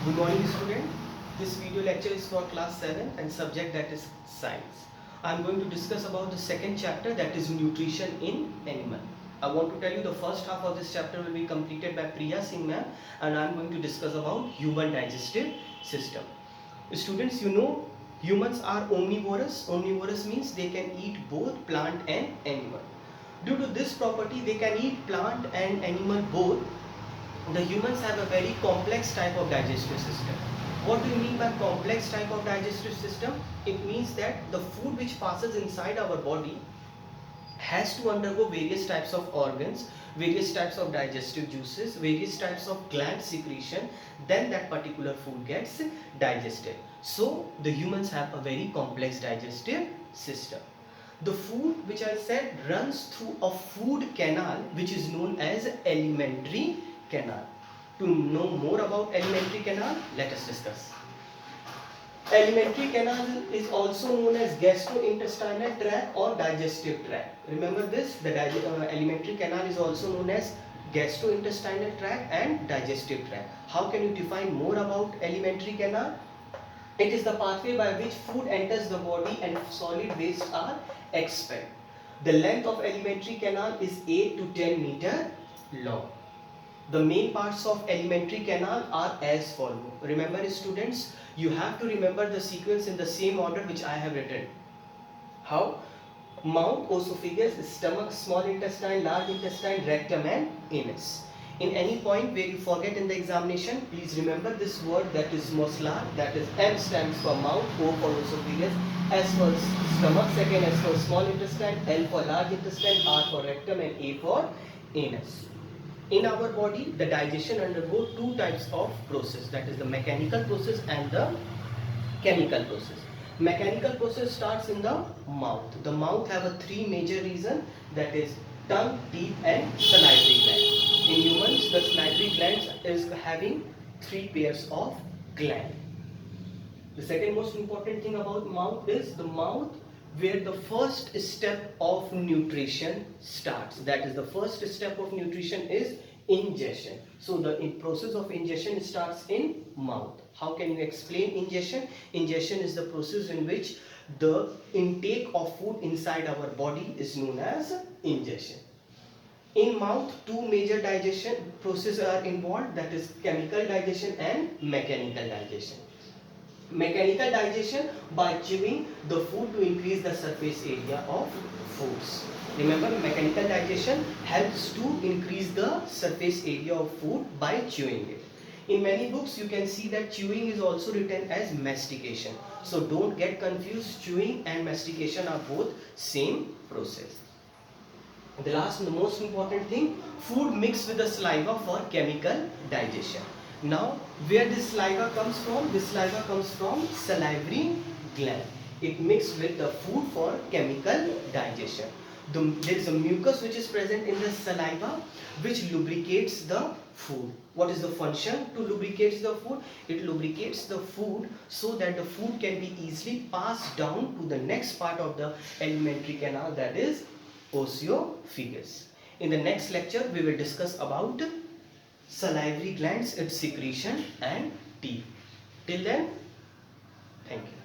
Good morning student. This video lecture is for class 7 and subject that is science. I am going to discuss about the second chapter that is nutrition in animal. I want to tell you the first half of this chapter will be completed by Priya Singh ma'am and I am going to discuss about human digestive system. Students, you know humans are omnivorous. Omnivorous means they can eat both plant and animal. Due to this property they can eat plant and animal both. The humans have a very complex type of digestive system. What do you mean by complex type of digestive system? It means that the food which passes inside our body has to undergo various types of organs, various types of digestive juices, various types of gland secretion, then that particular food gets digested. So the humans have a very complex digestive system. The food which I said runs through a food canal which is known as alimentary canal. To know more about alimentary canal, let us discuss. Alimentary canal is also known as gastrointestinal tract or digestive tract. Remember this, the alimentary canal is also known as gastrointestinal tract and digestive tract. How can you define more about alimentary canal? It is the pathway by which food enters the body and solid wastes are expelled. The length of alimentary canal is 8 to 10 meter long. The main parts of alimentary canal are as follow. Remember students, you have to remember the sequence in the same order which I have written. How? Mouth, esophagus, stomach, small intestine, large intestine, rectum and anus. In any point where you forget in the examination, please remember this word that is muscular, that is M stands for mouth, O for esophagus, S for stomach, second S for small intestine, L for large intestine, R for rectum and A for anus. In our body, the digestion undergoes two types of process, that is the mechanical process and the chemical process. Mechanical process starts in the mouth. The mouth have a three major reasons, that is tongue, teeth and salivary gland. In humans, the salivary glands is having three pairs of gland. The second most important thing about mouth is the mouth where the first step of nutrition starts. That is the first step of nutrition is ingestion. So the process of ingestion starts in mouth. How can you explain ingestion? Ingestion is the process in which the intake of food inside our body is known as ingestion. In mouth, two major digestion processes are involved, that is chemical digestion and mechanical digestion. Mechanical digestion by chewing the food to increase the surface area of foods. Remember, mechanical digestion helps to increase the surface area of food by chewing it. In many books you can see that chewing is also written as mastication. So don't get confused, chewing and mastication are both same process. The last and the most important thing, food mixed with the saliva for chemical digestion. Now, where this saliva comes from? This saliva comes from salivary gland. It mixed with the food for chemical digestion. There is a mucus which is present in the saliva which lubricates the food. What is the function to lubricate the food? It lubricates the food so that the food can be easily passed down to the next part of the alimentary canal, that is oesophagus. In the next lecture, we will discuss about salivary glands, its secretion and teeth. Till then, thank you.